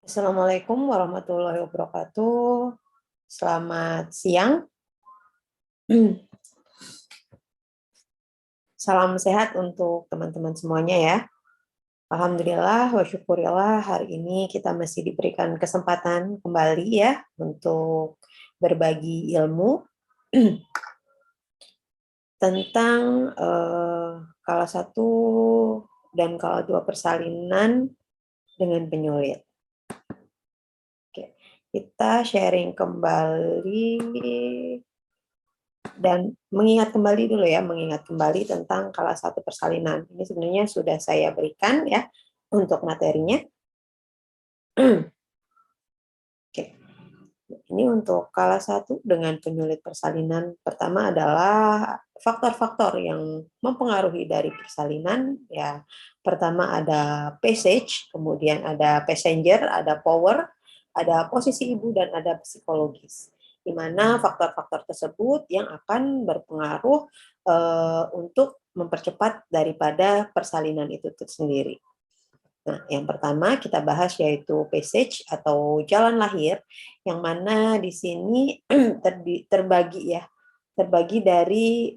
Assalamualaikum warahmatullahi wabarakatuh. Selamat siang. Salam sehat untuk teman-teman semuanya ya. Alhamdulillah wa syukurillah hari ini kita masih diberikan kesempatan kembali ya untuk berbagi ilmu tentang kala satu dan kala dua persalinan dengan penyulit. Oke, kita sharing kembali dan mengingat kembali tentang kala satu persalinan. Ini sebenarnya sudah saya berikan ya untuk materinya. Oke. Ini untuk kala satu dengan penyulit persalinan. Pertama adalah faktor-faktor yang mempengaruhi dari persalinan. Ya, pertama ada passage, kemudian ada passenger, ada power, ada posisi ibu dan ada psikologis. Di mana faktor-faktor tersebut yang akan berpengaruh untuk mempercepat daripada persalinan itu sendiri. Nah, yang pertama kita bahas yaitu passage atau jalan lahir, yang mana di sini terbagi dari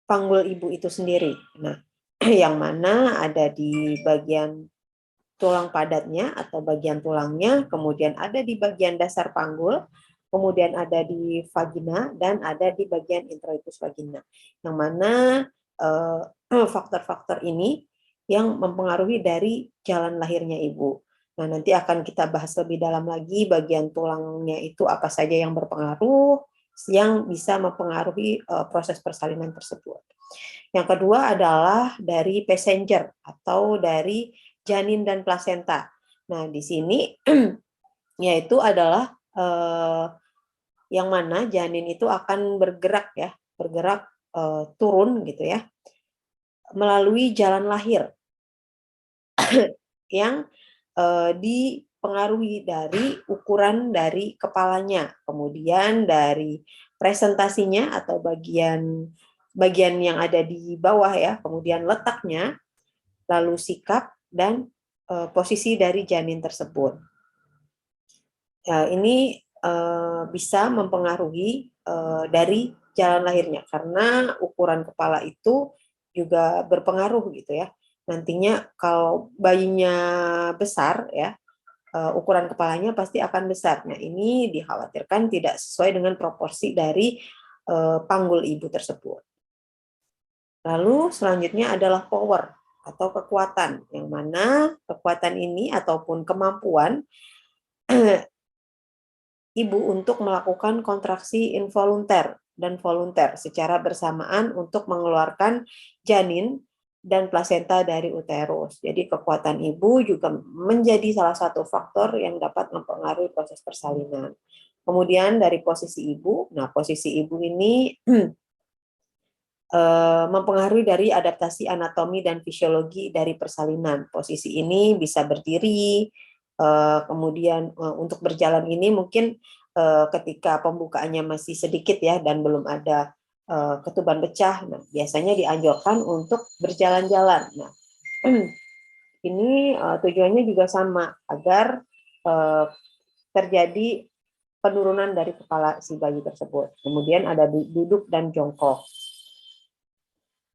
panggul ibu itu sendiri. Nah, yang mana ada di bagian tulang padatnya atau bagian tulangnya, kemudian ada di bagian dasar panggul, kemudian ada di vagina, dan ada di bagian introitus vagina. Yang mana faktor-faktor ini yang mempengaruhi dari jalan lahirnya ibu. Nah, nanti akan kita bahas lebih dalam lagi bagian tulangnya itu apa saja yang berpengaruh, yang bisa mempengaruhi proses persalinan tersebut. Yang kedua adalah dari passenger atau dari janin dan plasenta. Nah, di sini yaitu adalah yang mana janin itu akan bergerak turun gitu ya, melalui jalan lahir yang dipengaruhi dari ukuran dari kepalanya, kemudian dari presentasinya atau bagian yang ada di bawah ya, kemudian letaknya, lalu sikap dan posisi dari janin tersebut. Ya, ini bisa mempengaruhi dari jalan lahirnya karena ukuran kepala itu juga berpengaruh gitu ya. Nantinya kalau bayinya besar ya, ukuran kepalanya pasti akan besar. Nah, ini dikhawatirkan tidak sesuai dengan proporsi dari panggul ibu tersebut. Lalu selanjutnya adalah power atau kekuatan, yang mana kekuatan ini ataupun kemampuan ibu untuk melakukan kontraksi involunter dan volunter secara bersamaan untuk mengeluarkan janin dan plasenta dari uterus. Jadi kekuatan ibu juga menjadi salah satu faktor yang dapat mempengaruhi proses persalinan. Kemudian dari posisi ibu, nah posisi ibu ini mempengaruhi dari adaptasi anatomi dan fisiologi dari persalinan. Posisi ini bisa berdiri, kemudian untuk berjalan ini mungkin ketika pembukaannya masih sedikit ya dan belum ada ketuban pecah, nah, biasanya dianjurkan untuk berjalan-jalan. Nah, ini tujuannya juga sama agar terjadi penurunan dari kepala si bayi tersebut. Kemudian ada duduk dan jongkok.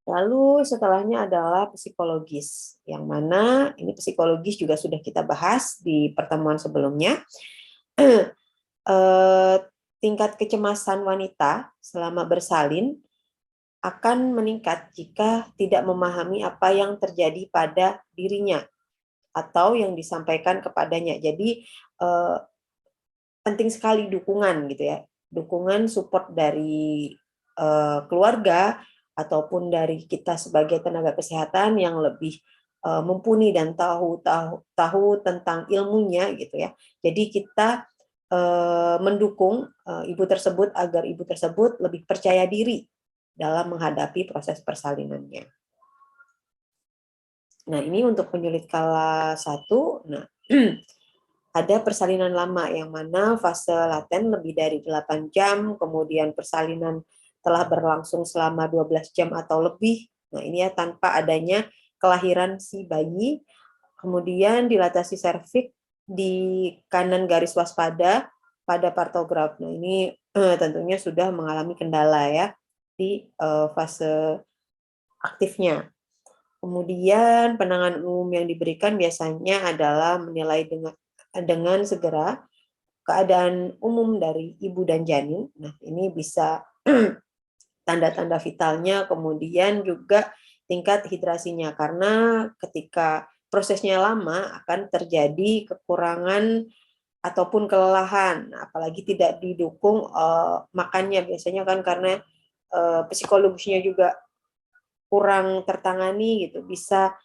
Lalu setelahnya adalah psikologis, yang mana ini psikologis juga sudah kita bahas di pertemuan sebelumnya. Tingkat kecemasan wanita selama bersalin akan meningkat jika tidak memahami apa yang terjadi pada dirinya atau yang disampaikan kepadanya. Jadi penting sekali dukungan gitu ya, dukungan support dari keluarga ataupun dari kita sebagai tenaga kesehatan yang lebih mumpuni dan tahu tentang ilmunya gitu ya. Jadi kita mendukung ibu tersebut agar ibu tersebut lebih percaya diri dalam menghadapi proses persalinannya. Nah, ini untuk penyulit kala 1. Nah, ada persalinan lama yang mana fase laten lebih dari 8 jam, kemudian persalinan telah berlangsung selama 12 jam atau lebih. Nah, ini ya tanpa adanya kelahiran si bayi. Kemudian dilatasi serviks di kanan garis waspada pada partograf. Nah, ini tentunya sudah mengalami kendala ya di fase aktifnya. Kemudian penanganan umum yang diberikan biasanya adalah menilai dengan segera keadaan umum dari ibu dan janin. Nah, ini bisa tanda-tanda vitalnya, kemudian juga tingkat hidrasinya, karena ketika prosesnya lama akan terjadi kekurangan ataupun kelelahan, apalagi tidak didukung makannya biasanya kan, karena psikologisnya juga kurang tertangani gitu, bisa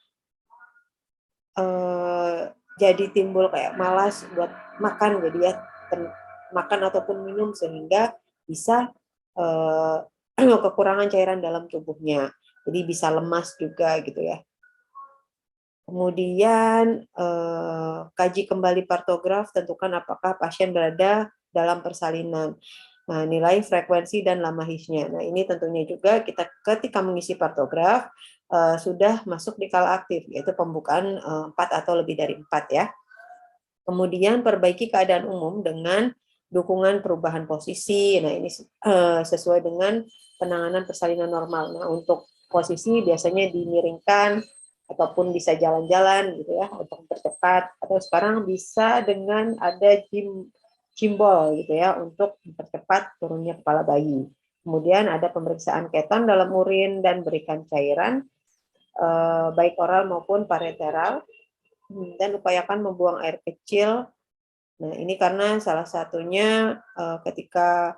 jadi timbul kayak malas buat makan, jadi ya makan ataupun minum, sehingga bisa kekurangan cairan dalam tubuhnya, jadi bisa lemas juga gitu ya. Kemudian kaji kembali partograf, tentukan apakah pasien berada dalam persalinan. Nah, nilai frekuensi dan lama HIS-nya. Nah, ini tentunya juga kita ketika mengisi partograf sudah masuk di kala aktif, yaitu pembukaan 4 atau lebih dari 4 ya. Kemudian perbaiki keadaan umum dengan dukungan perubahan posisi. Nah, ini sesuai dengan penanganan persalinan normal. Nah, untuk posisi biasanya dimiringkan ataupun bisa jalan-jalan gitu ya untuk mempercepat, atau sekarang bisa dengan ada gimbal gitu ya untuk mempercepat turunnya kepala bayi. Kemudian ada pemeriksaan keton dalam urin dan berikan cairan baik oral maupun parenteral, dan upayakan membuang air kecil. Nah, ini karena salah satunya ketika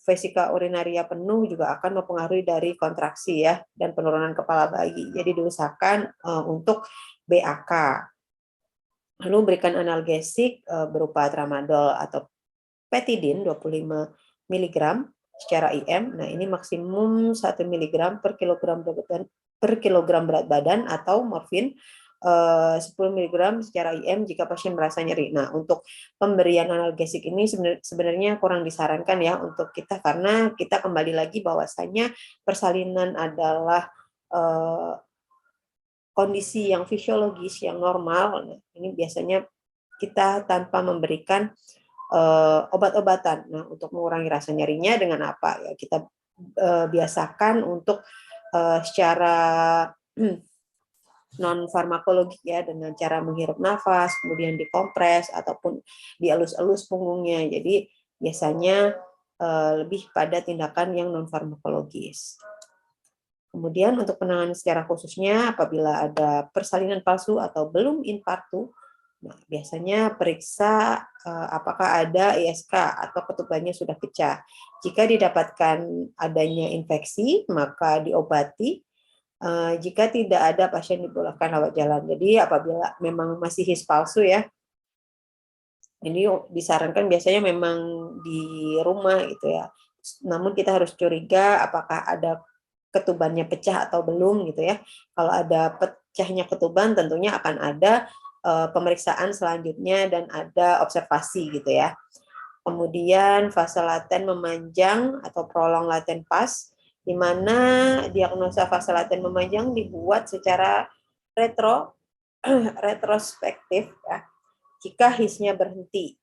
vesika urinaria penuh juga akan mempengaruhi dari kontraksi ya dan penurunan kepala bayi. Jadi diusahakan untuk BAK. Lalu berikan analgesik berupa tramadol atau petidin 25 mg secara IM. Nah, ini maksimum 1 mg per kilogram berat badan, atau morfin 10 mg secara IM jika pasien merasa nyeri. Nah, untuk pemberian analgesik ini sebenarnya kurang disarankan ya untuk kita, karena kita kembali lagi bahwasanya persalinan adalah kondisi yang fisiologis yang normal. Nah, ini biasanya kita tanpa memberikan obat-obatan. Nah, untuk mengurangi rasa nyerinya dengan apa? Ya, kita biasakan untuk secara non farmakologi ya, dengan cara menghirup nafas, kemudian dikompres ataupun dielus-elus punggungnya. Jadi biasanya lebih pada tindakan yang non farmakologis. Kemudian untuk penanganan secara khususnya apabila ada persalinan palsu atau belum infartu, nah, biasanya periksa apakah ada ISK atau ketubannya sudah pecah. Jika didapatkan adanya infeksi, maka diobati. Jika tidak ada, pasien dibolehkan rawat jalan. Jadi apabila memang masih HIS palsu ya, ini disarankan biasanya memang di rumah gitu ya. Namun kita harus curiga apakah ada ketubannya pecah atau belum gitu ya. Kalau ada pecahnya ketuban, tentunya akan ada pemeriksaan selanjutnya dan ada observasi gitu ya. Kemudian fase laten memanjang atau prolong laten pas, di mana diagnosa fase laten memanjang dibuat secara retrospektif ya, jika HIS-nya berhenti.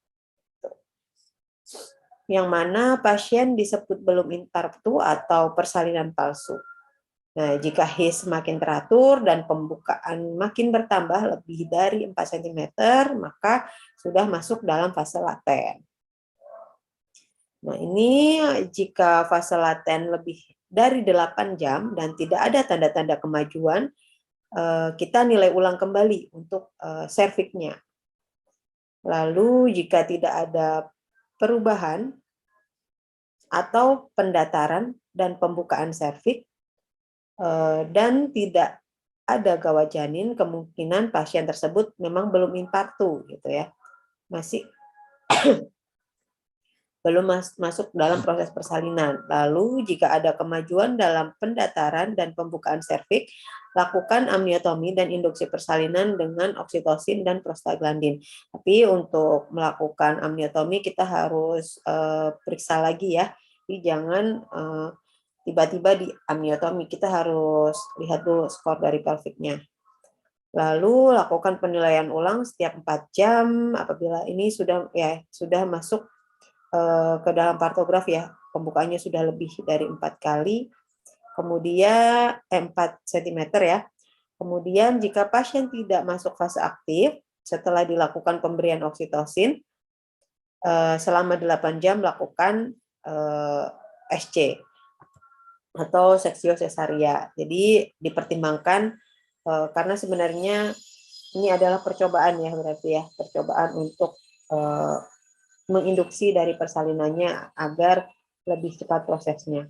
Yang mana pasien disebut belum infartu atau persalinan palsu. Nah, jika HIS semakin teratur dan pembukaan makin bertambah lebih dari 4 cm, maka sudah masuk dalam fase laten. Nah, ini jika fase laten lebih dari 8 jam dan tidak ada tanda-tanda kemajuan, kita nilai ulang kembali untuk serviksnya. Lalu jika tidak ada perubahan atau pendataran dan pembukaan serviks dan tidak ada gawat janin, kemungkinan pasien tersebut memang belum infartu gitu ya. Masih belum masuk dalam proses persalinan. Lalu jika ada kemajuan dalam pendataran dan pembukaan serviks, lakukan amniotomi dan induksi persalinan dengan oksitosin dan prostaglandin. Tapi untuk melakukan amniotomi kita harus periksa lagi ya. Jadi jangan tiba-tiba di amniotomi, kita harus lihat dulu skor dari pelviknya. Lalu lakukan penilaian ulang setiap 4 jam apabila ini sudah masuk ke dalam partograf ya, pembukaannya sudah lebih dari 4 kali, kemudian 4 cm ya. Kemudian jika pasien tidak masuk fase aktif setelah dilakukan pemberian oksitosin, selama 8 jam lakukan SC atau seksio sesaria. Jadi dipertimbangkan karena sebenarnya ini adalah percobaan ya, berarti ya, percobaan untuk menginduksi dari persalinannya agar lebih cepat prosesnya.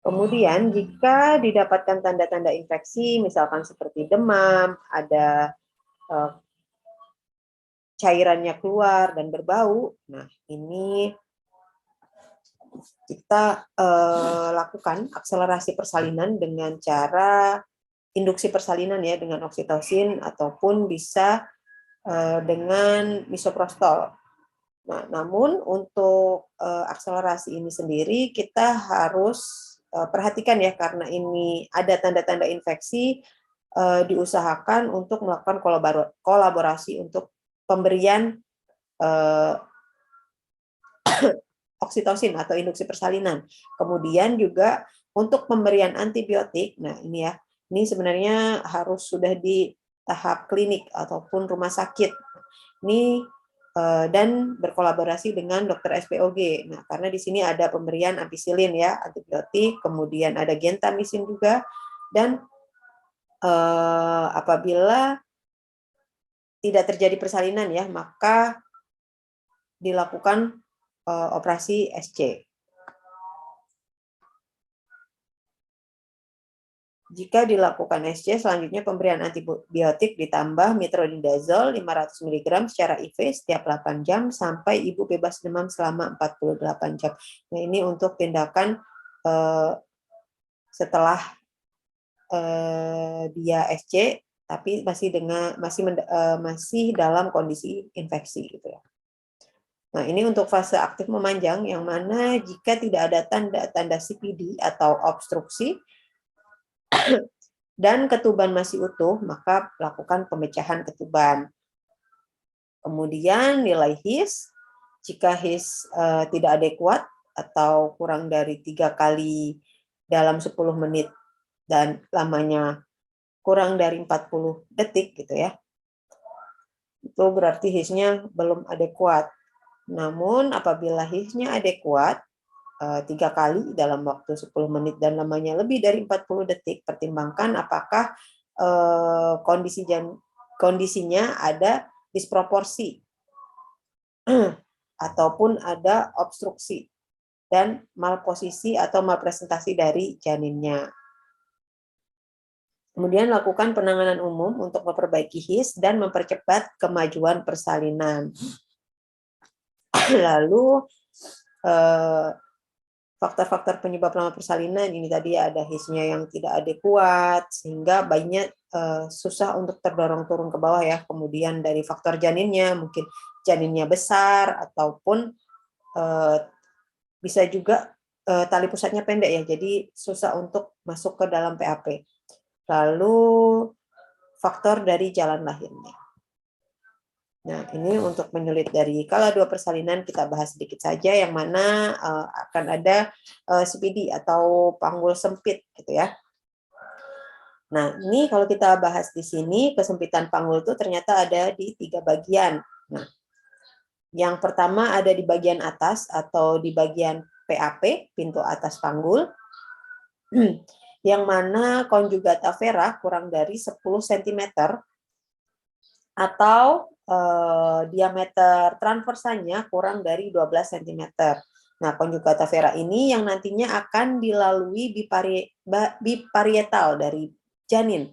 Kemudian jika didapatkan tanda-tanda infeksi, misalkan seperti demam, ada cairannya keluar dan berbau, nah ini kita lakukan akselerasi persalinan dengan cara induksi persalinan ya, dengan oksitosin ataupun bisa dengan misoprostol. Nah, namun untuk akselerasi ini sendiri kita harus perhatikan ya, karena ini ada tanda-tanda infeksi, diusahakan untuk melakukan kolaborasi untuk pemberian oksitosin atau induksi persalinan. Kemudian juga untuk pemberian antibiotik, nah ini ya, ini sebenarnya harus sudah di tahap klinik ataupun rumah sakit. Ini dan berkolaborasi dengan dokter SPOG. Nah, karena di sini ada pemberian ampicillin ya, antibiotik, kemudian ada gentamisin juga, dan apabila tidak terjadi persalinan ya, maka dilakukan operasi SC. Jika dilakukan SC, selanjutnya pemberian antibiotik ditambah metronidazole 500 mg secara IV setiap 8 jam sampai ibu bebas demam selama 48 jam. Nah, ini untuk tindakan setelah dia SC tapi masih dalam kondisi infeksi gitu ya. Nah, ini untuk fase aktif memanjang yang mana jika tidak ada tanda-tanda CPD atau obstruksi dan ketuban masih utuh, maka lakukan pemecahan ketuban. Kemudian nilai HIS, jika HIS tidak adekuat atau kurang dari 3 kali dalam 10 menit dan lamanya kurang dari 40 detik gitu ya, itu berarti HIS-nya belum adekuat. Namun apabila HIS-nya adekuat 3 kali dalam waktu 10 menit dan lamanya lebih dari 40 detik, pertimbangkan apakah kondisinya ada disproporsi ataupun ada obstruksi dan malposisi atau malpresentasi dari janinnya. Kemudian lakukan penanganan umum untuk memperbaiki HIS dan mempercepat kemajuan persalinan. Lalu faktor-faktor penyebab lama persalinan ini tadi ada HIS-nya yang tidak adekuat sehingga bayinya susah untuk terdorong turun ke bawah ya. Kemudian dari faktor janinnya, mungkin janinnya besar ataupun bisa juga tali pusatnya pendek ya, jadi susah untuk masuk ke dalam PAP. Lalu faktor dari jalan lahirnya. Nah, ini untuk menyulit dari kala 2 persalinan kita bahas sedikit saja, yang mana akan ada CPD atau panggul sempit gitu ya. Nah, ini kalau kita bahas di sini, kesempitan panggul itu ternyata ada di 3 bagian. Nah, yang pertama ada di bagian atas atau di bagian PAP, pintu atas panggul, yang mana conjugata vera kurang dari 10 cm atau diameter transversanya kurang dari 12 cm. Nah, conjugata vera ini yang nantinya akan dilalui biparietal dari janin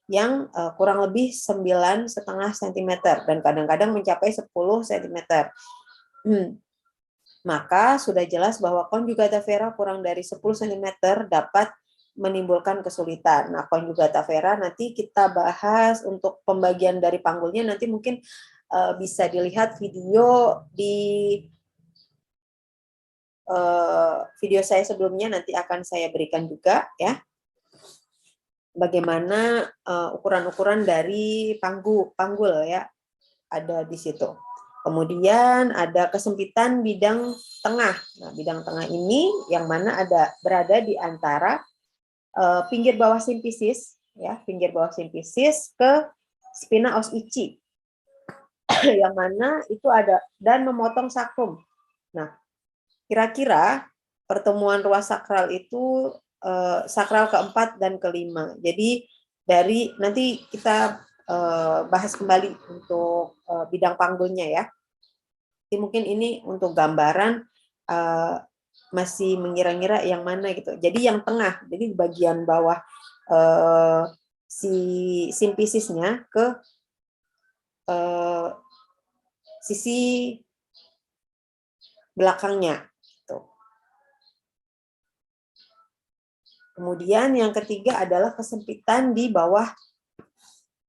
yang kurang lebih 9,5 cm dan kadang-kadang mencapai 10 cm. Maka sudah jelas bahwa conjugata vera kurang dari 10 cm dapat menimbulkan kesulitan. Nah, conjugata vera nanti kita bahas untuk pembagian dari panggulnya, nanti mungkin bisa dilihat video di video saya sebelumnya nanti akan saya berikan juga ya. Bagaimana ukuran-ukuran dari panggul ya, ada di situ. Kemudian ada kesempitan bidang tengah. Nah, bidang tengah ini yang mana berada di antara pinggir bawah simfisis ya, pinggir bawah simfisis ke spina os ichi. Yang mana itu ada dan memotong sakrum. Nah, kira-kira pertemuan ruas sakral itu sakral keempat dan kelima. Jadi dari nanti kita bahas kembali untuk bidang panggulnya ya. Jadi mungkin ini untuk gambaran masih mengira-ngira yang mana gitu. Jadi yang tengah, jadi di bagian bawah si simfisisnya ke sisi belakangnya. Gitu. Kemudian yang ketiga adalah kesempitan di bawah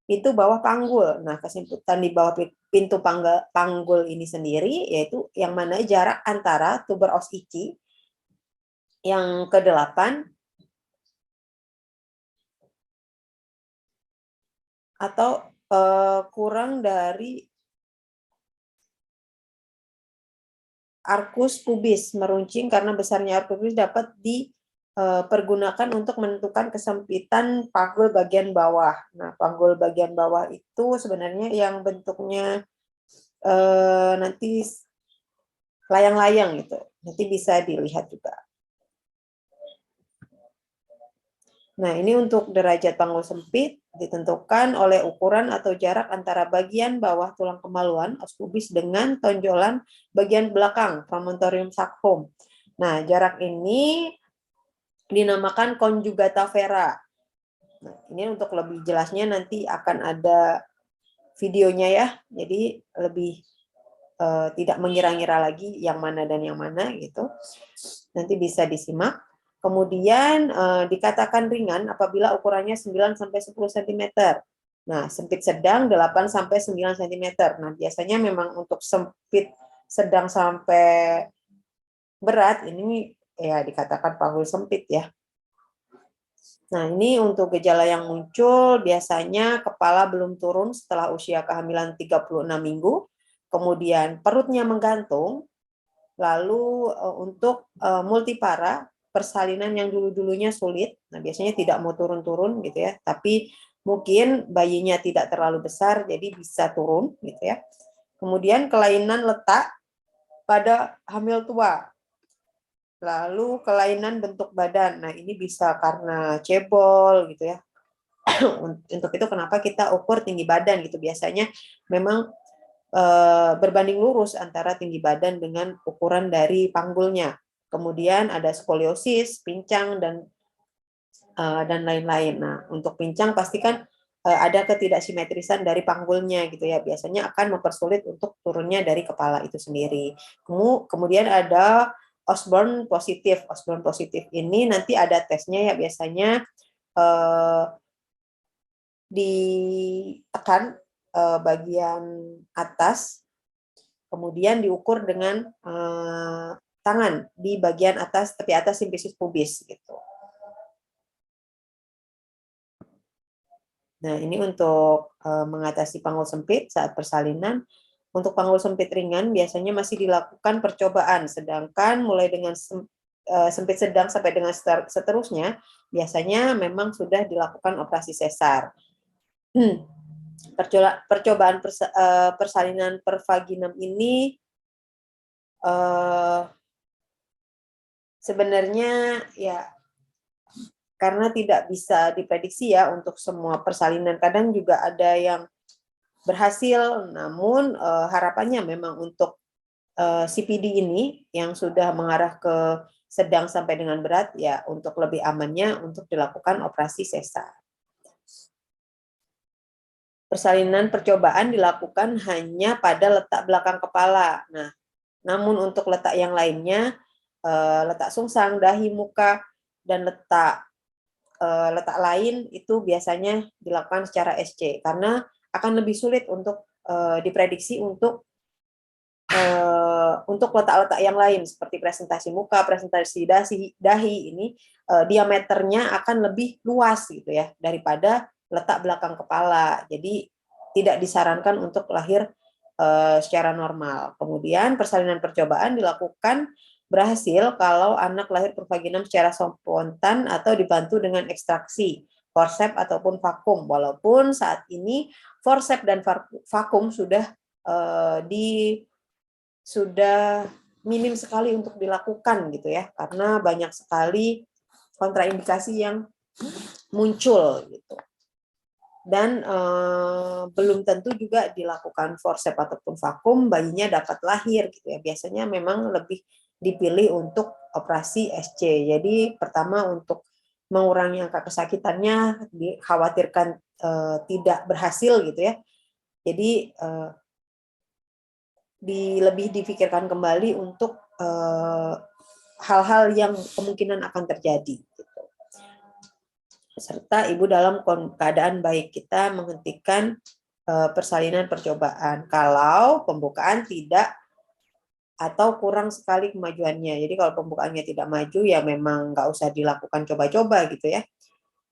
pintu bawah panggul. Nah, kesempitan di bawah pintu panggul ini sendiri yaitu yang mana jarak antara tuber os ichi yang ke-8 atau kurang dari arcus pubis meruncing, karena besarnya arcus pubis dapat dipergunakan untuk menentukan kesempitan panggul bagian bawah. Nah, panggul bagian bawah itu sebenarnya yang bentuknya nanti layang-layang gitu. Nanti bisa dilihat juga. Nah, ini untuk derajat panggul sempit ditentukan oleh ukuran atau jarak antara bagian bawah tulang kemaluan os pubis dengan tonjolan bagian belakang promontorium sacrum. Nah, jarak ini dinamakan conjugata vera. Nah, ini untuk lebih jelasnya nanti akan ada videonya ya. Jadi lebih tidak mengira-ngira lagi yang mana dan yang mana gitu. Nanti bisa disimak. Kemudian dikatakan ringan apabila ukurannya 9 sampai 10 cm. Nah, sempit sedang 8 sampai 9 cm. Nah, biasanya memang untuk sempit sedang sampai berat ini ya dikatakan panggul sempit ya. Nah, ini untuk gejala yang muncul biasanya kepala belum turun setelah usia kehamilan 36 minggu, kemudian perutnya menggantung, lalu untuk multipara, persalinan yang dulu-dulunya sulit, nah biasanya tidak mau turun-turun gitu ya, tapi mungkin bayinya tidak terlalu besar jadi bisa turun gitu ya. Kemudian kelainan letak pada hamil tua. Lalu kelainan bentuk badan. Nah, ini bisa karena cebol gitu ya. Untuk itu kenapa kita ukur tinggi badan gitu. Biasanya memang berbanding lurus antara tinggi badan dengan ukuran dari panggulnya. Kemudian ada skoliosis, pincang dan lain-lain. Nah, untuk pincang pastikan ada ketidaksimetrisan dari panggulnya gitu ya. Biasanya akan mempersulit untuk turunnya dari kepala itu sendiri. Kemudian ada Osborne positif. Osborne positif ini nanti ada tesnya ya, biasanya ditekan bagian atas, kemudian diukur dengan tangan di bagian atas, tepi atas simfisis pubis gitu. Nah, ini untuk mengatasi panggul sempit saat persalinan. Untuk panggul sempit ringan biasanya masih dilakukan percobaan, sedangkan mulai dengan sempit sedang sampai dengan seterusnya biasanya memang sudah dilakukan operasi sesar. Percobaan persalinan per vaginam ini sebenarnya ya karena tidak bisa diprediksi ya untuk semua persalinan. Kadang juga ada yang berhasil, namun harapannya memang untuk CPD ini yang sudah mengarah ke sedang sampai dengan berat ya untuk lebih amannya untuk dilakukan operasi sesar. Persalinan percobaan dilakukan hanya pada letak belakang kepala. Nah, namun untuk letak yang lainnya, letak sungsang, dahi, muka, dan letak lain itu biasanya dilakukan secara SC karena akan lebih sulit untuk diprediksi untuk untuk letak-letak yang lain seperti presentasi muka, presentasi dahi ini diameternya akan lebih luas gitu ya daripada letak belakang kepala. Jadi tidak disarankan untuk lahir secara normal. Kemudian persalinan percobaan dilakukan berhasil kalau anak lahir pervaginam secara spontan atau dibantu dengan ekstraksi, forceps ataupun vakum. Walaupun saat ini forceps dan vakum sudah sudah minim sekali untuk dilakukan gitu ya, karena banyak sekali kontraindikasi yang muncul gitu. Dan belum tentu juga dilakukan forceps ataupun vakum bayinya dapat lahir gitu ya. Biasanya memang lebih dipilih untuk operasi SC. Jadi pertama untuk mengurangi angka kesakitannya dikhawatirkan tidak berhasil gitu ya. Jadi lebih difikirkan kembali untuk hal-hal yang kemungkinan akan terjadi. Gitu. Serta ibu dalam keadaan baik, kita menghentikan persalinan percobaan kalau pembukaan tidak atau kurang sekali kemajuannya. Jadi kalau pembukaannya tidak maju ya memang nggak usah dilakukan coba-coba gitu ya.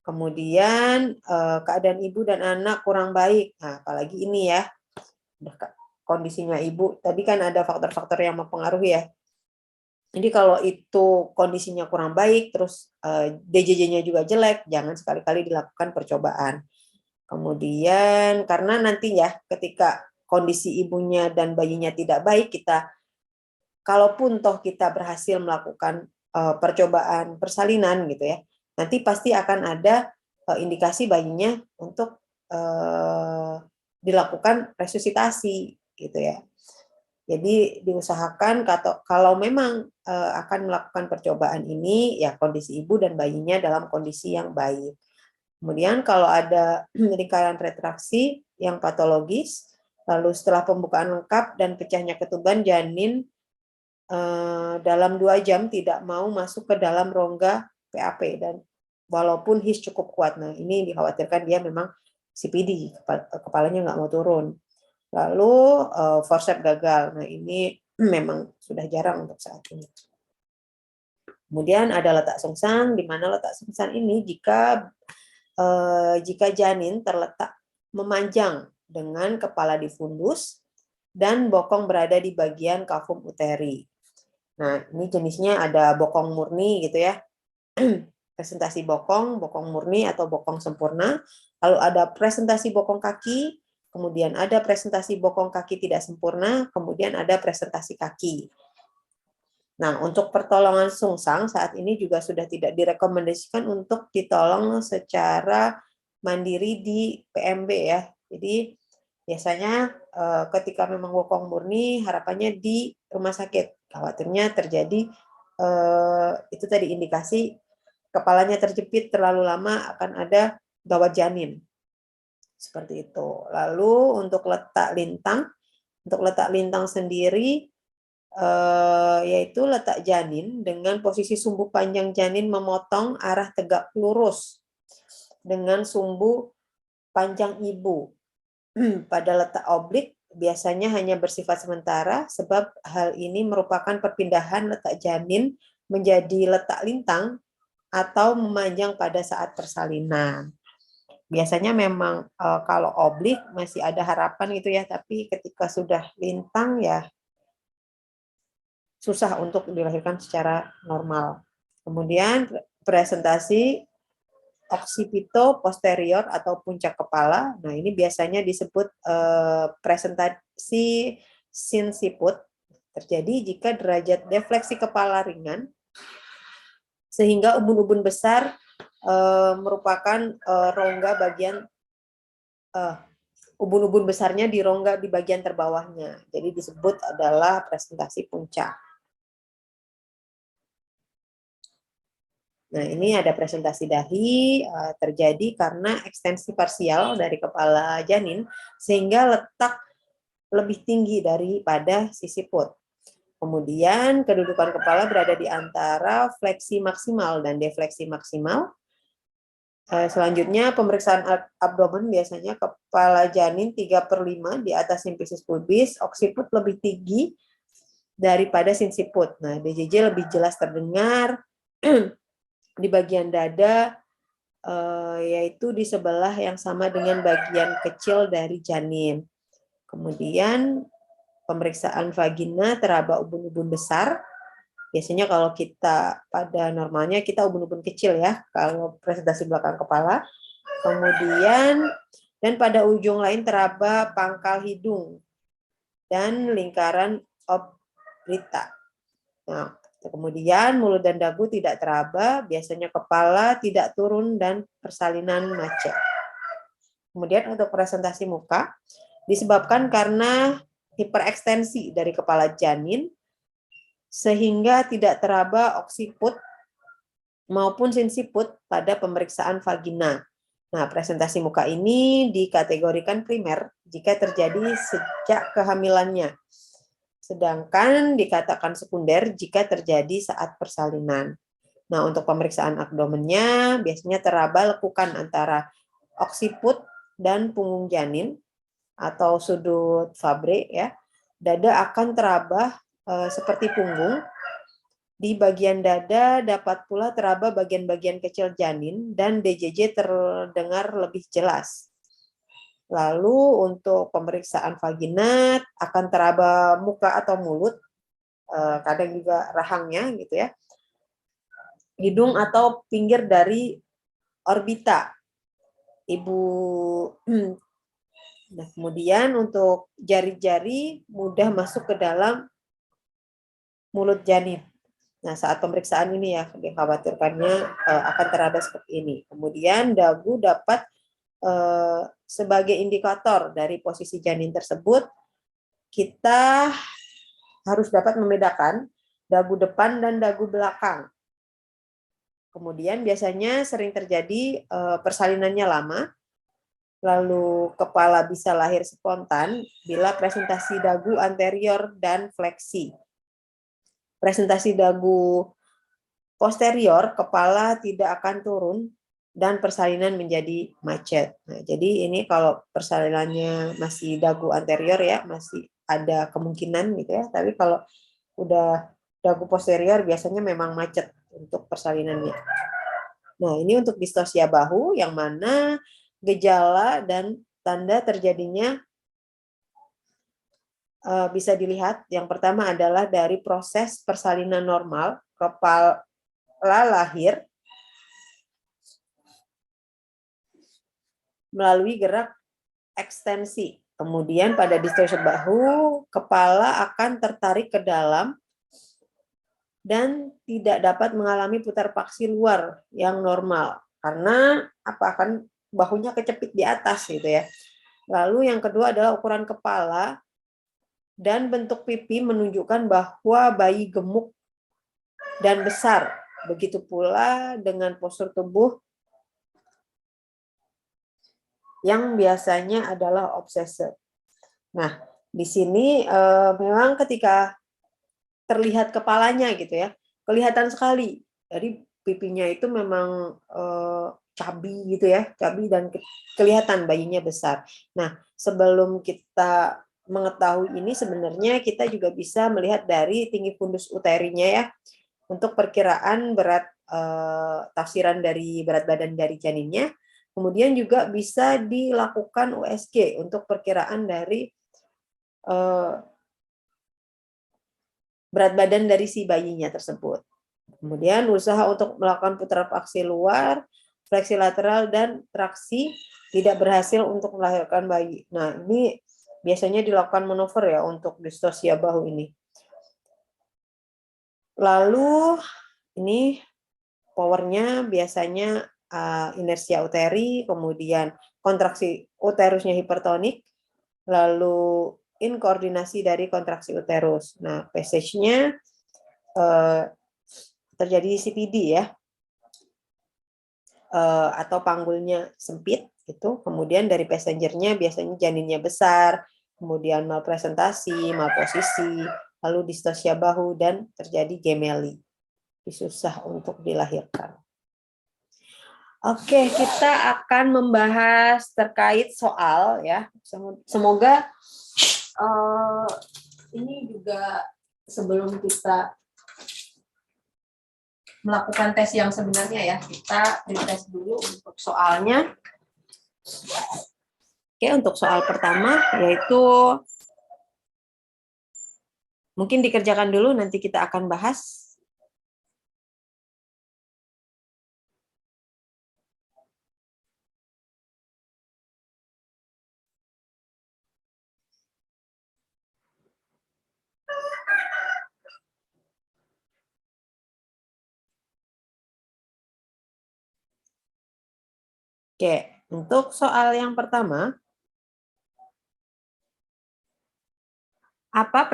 Kemudian keadaan ibu dan anak kurang baik. Nah, apalagi ini ya, kondisinya ibu. Tadi kan ada faktor-faktor yang mempengaruhi ya. Jadi kalau itu kondisinya kurang baik, terus DJJ-nya juga jelek, jangan sekali-kali dilakukan percobaan. Kemudian karena nanti ya ketika kondisi ibunya dan bayinya tidak baik, kalaupun toh kita berhasil melakukan percobaan persalinan gitu ya, nanti pasti akan ada indikasi bayinya untuk dilakukan resusitasi gitu ya. Jadi diusahakan kalau memang akan melakukan percobaan ini ya kondisi ibu dan bayinya dalam kondisi yang baik. Kemudian kalau ada lingkaran retraksi yang patologis, lalu setelah pembukaan lengkap dan pecahnya ketuban, janin dalam 2 jam tidak mau masuk ke dalam rongga PAP dan walaupun HIS cukup kuat. Nah ini dikhawatirkan dia memang CPD, kepalanya nggak mau turun. Lalu forceps gagal. Nah ini memang sudah jarang untuk saat ini. Kemudian ada letak sungsang, di mana letak sungsang ini jika janin terletak memanjang dengan kepala difundus dan bokong berada di bagian kafum uteri. Nah ini jenisnya ada bokong murni gitu ya. Presentasi bokong murni atau bokong sempurna. Lalu ada presentasi bokong kaki, kemudian ada presentasi bokong kaki tidak sempurna, kemudian ada presentasi kaki. Nah, untuk pertolongan sungsang saat ini juga sudah tidak direkomendasikan untuk ditolong secara mandiri di PMB ya. Jadi biasanya ketika memang bokong murni harapannya di rumah sakit. Khawatirnya terjadi itu tadi indikasi kepalanya terjepit terlalu lama akan ada gawat janin. Seperti itu. Lalu untuk letak lintang sendiri yaitu letak janin dengan posisi sumbu panjang janin memotong arah tegak lurus dengan sumbu panjang ibu. Pada letak oblik biasanya hanya bersifat sementara sebab hal ini merupakan perpindahan letak janin menjadi letak lintang atau memanjang pada saat persalinan. Biasanya memang kalau oblik masih ada harapan gitu ya, tapi ketika sudah lintang ya susah untuk dilahirkan secara normal. Kemudian presentasi occipito posterior atau puncak kepala. Nah, ini biasanya disebut presentasi sinciput terjadi jika derajat defleksi kepala ringan sehingga ubun-ubun besar merupakan rongga bagian ubun-ubun besarnya di rongga di bagian terbawahnya. Jadi disebut adalah presentasi puncak. Nah, ini ada presentasi dahi terjadi karena ekstensi parsial dari kepala janin sehingga letak lebih tinggi daripada sisiput. Kemudian kedudukan kepala berada di antara fleksi maksimal dan defleksi maksimal. Selanjutnya pemeriksaan abdomen biasanya kepala janin 3/5 di atas simfisis pubis, oksiput lebih tinggi daripada sinsiput. Nah, DJJ lebih jelas terdengar di bagian dada, yaitu di sebelah yang sama dengan bagian kecil dari janin. Kemudian pemeriksaan vagina teraba ubun-ubun besar. Biasanya kalau kita pada normalnya kita ubun-ubun kecil ya, kalau presentasi belakang kepala. Kemudian dan pada ujung lain teraba pangkal hidung dan lingkaran oblita. Nah, kemudian mulut dan dagu tidak teraba, biasanya kepala tidak turun dan persalinan macet. Kemudian untuk presentasi muka disebabkan karena hiperekstensi dari kepala janin sehingga tidak teraba oksiput maupun sinsiput pada pemeriksaan vagina. Nah, presentasi muka ini dikategorikan primer jika terjadi sejak kehamilannya, sedangkan dikatakan sekunder jika terjadi saat persalinan. Nah, untuk pemeriksaan abdomennya biasanya teraba lekukan antara oksiput dan punggung janin atau sudut Fabre ya. Dada akan teraba seperti punggung. Di bagian dada dapat pula teraba bagian-bagian kecil janin dan DJJ terdengar lebih jelas. Lalu untuk pemeriksaan vagina akan teraba muka atau mulut, kadang juga rahangnya gitu ya, hidung atau pinggir dari orbita ibu. Nah, kemudian untuk jari-jari mudah masuk ke dalam mulut janin. Nah, saat pemeriksaan ini ya, dikhawatirkannya akan teraba seperti ini. Kemudian dagu dapat sebagai indikator dari posisi janin tersebut, kita harus dapat membedakan dagu depan dan dagu belakang. Kemudian biasanya sering terjadi persalinannya lama, lalu kepala bisa lahir spontan bila presentasi dagu anterior dan fleksi. Presentasi dagu posterior, kepala tidak akan turun dan persalinan menjadi macet. Nah, jadi ini kalau persalinannya masih dagu anterior ya, masih ada kemungkinan gitu ya. Tapi kalau udah dagu posterior biasanya memang macet untuk persalinannya. Nah, ini untuk distosia bahu yang mana gejala dan tanda terjadinya bisa dilihat. Yang pertama adalah dari proses persalinan normal, kepala lahir melalui gerak ekstensi. Kemudian pada distosia bahu, kepala akan tertarik ke dalam dan tidak dapat mengalami putar paksi luar yang normal. Karena apa? Kan bahunya kecepit di atas gitu ya. Lalu yang kedua adalah ukuran kepala dan bentuk pipi menunjukkan bahwa bayi gemuk dan besar. Begitu pula dengan postur tubuh yang biasanya adalah obsesor. Nah, di sini memang ketika terlihat kepalanya gitu ya, kelihatan sekali. Jadi pipinya itu memang cabi gitu ya, cabi dan kelihatan bayinya besar. Nah, sebelum kita mengetahui ini sebenarnya kita juga bisa melihat dari tinggi fundus uterinya ya, untuk perkiraan berat tafsiran dari berat badan dari janinnya. Kemudian juga bisa dilakukan USG untuk perkiraan dari berat badan dari si bayinya tersebut. Kemudian usaha untuk melakukan putaran paksi luar, fleksi lateral, dan traksi tidak berhasil untuk melahirkan bayi. Nah, ini biasanya dilakukan manuver ya untuk distosia bahu ini. Lalu ini powernya biasanya inersia uteri, kemudian kontraksi uterusnya hipertonik, lalu inkoordinasi dari kontraksi uterus. Nah, passage-nya terjadi CPD ya, atau panggulnya sempit itu. Kemudian dari passengernya biasanya janinnya besar, kemudian malpresentasi, malposisi, lalu distosia bahu dan terjadi gemeli. Susah untuk dilahirkan. Oke, kita akan membahas terkait soal ya. Semoga ini juga sebelum kita melakukan tes yang sebenarnya ya, kita pretest dulu untuk soalnya. Oke, untuk soal pertama yaitu mungkin dikerjakan dulu, nanti kita akan bahas. Oke, untuk soal yang pertama, pada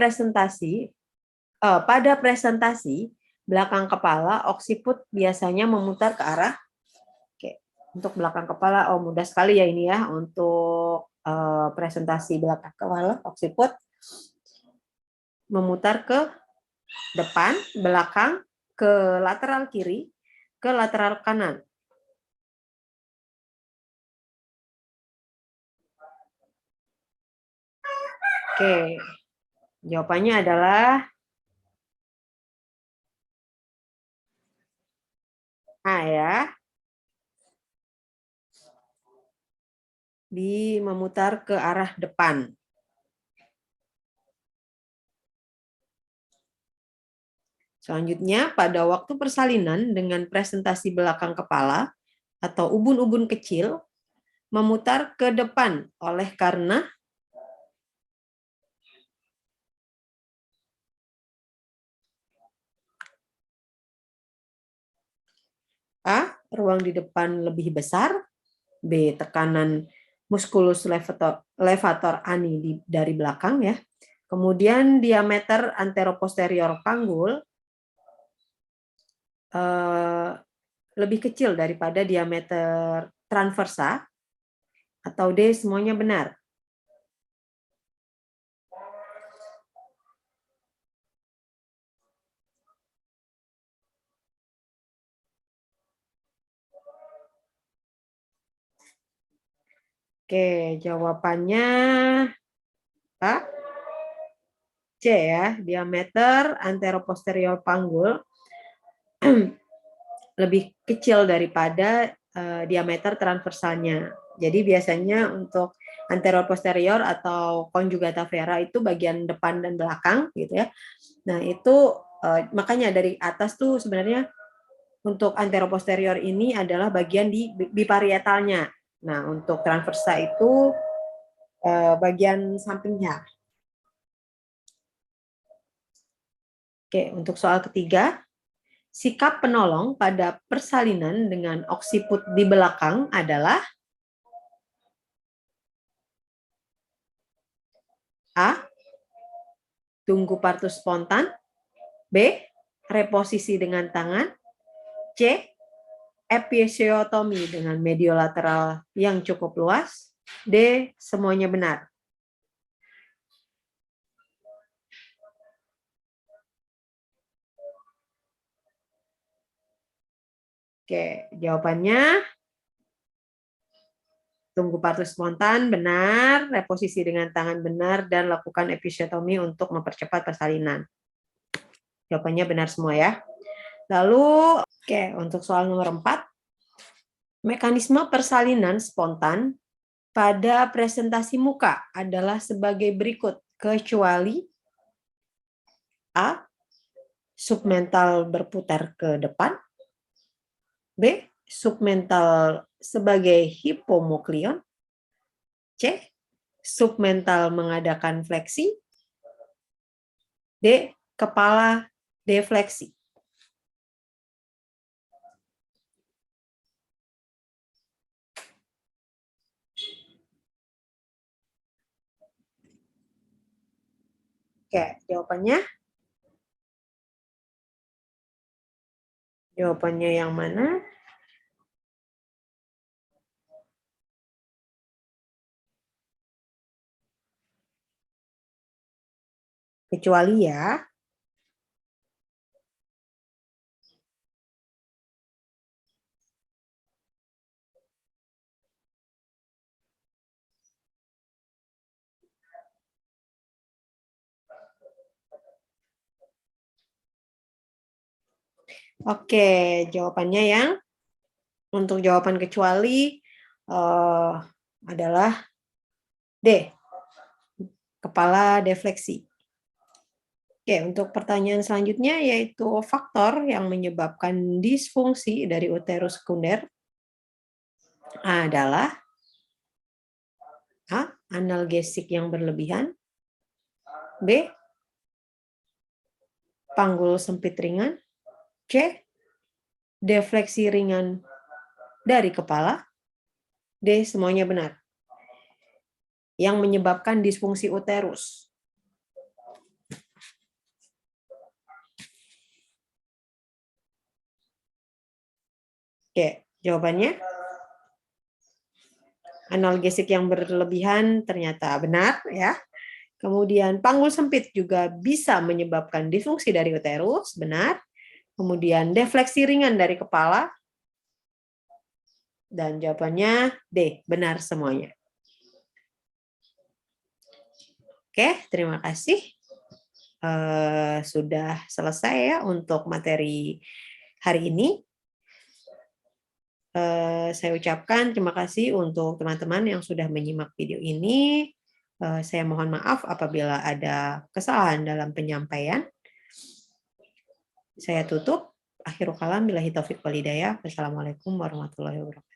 presentasi belakang kepala oksiput biasanya memutar ke arah. Oke, untuk belakang kepala, mudah sekali ya ini ya untuk presentasi belakang kepala oksiput memutar ke depan, belakang, ke lateral kiri, ke lateral kanan. Oke, jawabannya adalah A ya. Memutar ke arah depan. Selanjutnya, pada waktu persalinan dengan presentasi belakang kepala atau ubun-ubun kecil, memutar ke depan oleh karena A. Ruang di depan lebih besar, B. Tekanan musculus levator ani dari belakang ya. Kemudian diameter anteroposterior panggul lebih kecil daripada diameter transversa, atau D. Semuanya benar. Oke, jawabannya Pak C ya, diameter anteroposterior panggul lebih kecil daripada diameter transversalnya. Jadi biasanya untuk anterior posterior atau conjugata vera itu bagian depan dan belakang gitu ya. Nah, itu makanya dari atas tuh sebenarnya untuk anterior posterior ini adalah bagian di biparietalnya. Nah, untuk transversa itu bagian sampingnya. Oke, untuk soal ketiga, sikap penolong pada persalinan dengan oksiput di belakang adalah A. Tunggu partus spontan, B. Reposisi dengan tangan, C. Episiotomi dengan mediolateral yang cukup luas, D. Semuanya benar. Oke, jawabannya tunggu partus spontan benar, reposisi dengan tangan benar, dan lakukan episiotomi untuk mempercepat persalinan. Jawabannya benar semua ya. Lalu, oke, untuk soal nomor 4, mekanisme persalinan spontan pada presentasi muka adalah sebagai berikut, kecuali A. Submental berputar ke depan, B. Submental sebagai hipomuklion, C. Submental mengadakan fleksi, D. Kepala defleksi. Oke, jawabannya yang mana? Kecuali ya. Oke, jawabannya yang untuk jawaban kecuali adalah D, kepala defleksi. Oke, untuk pertanyaan selanjutnya yaitu faktor yang menyebabkan disfungsi dari uterus sekunder adalah A, analgesik yang berlebihan, B, panggul sempit ringan, C, defleksi ringan dari kepala, D, semuanya benar. Yang menyebabkan disfungsi uterus. Oke, jawabannya analgesik yang berlebihan ternyata benar ya. Kemudian panggul sempit juga bisa menyebabkan disfungsi dari uterus, benar. Kemudian defleksi ringan dari kepala, dan jawabannya D, benar semuanya. Oke, terima kasih. Sudah selesai ya untuk materi hari ini. Saya ucapkan terima kasih untuk teman-teman yang sudah menyimak video ini. Saya mohon maaf apabila ada kesalahan dalam penyampaian. Saya tutup. Akhirul kalam, billahi taufiq wal hidayah. Wassalamualaikum warahmatullahi wabarakatuh.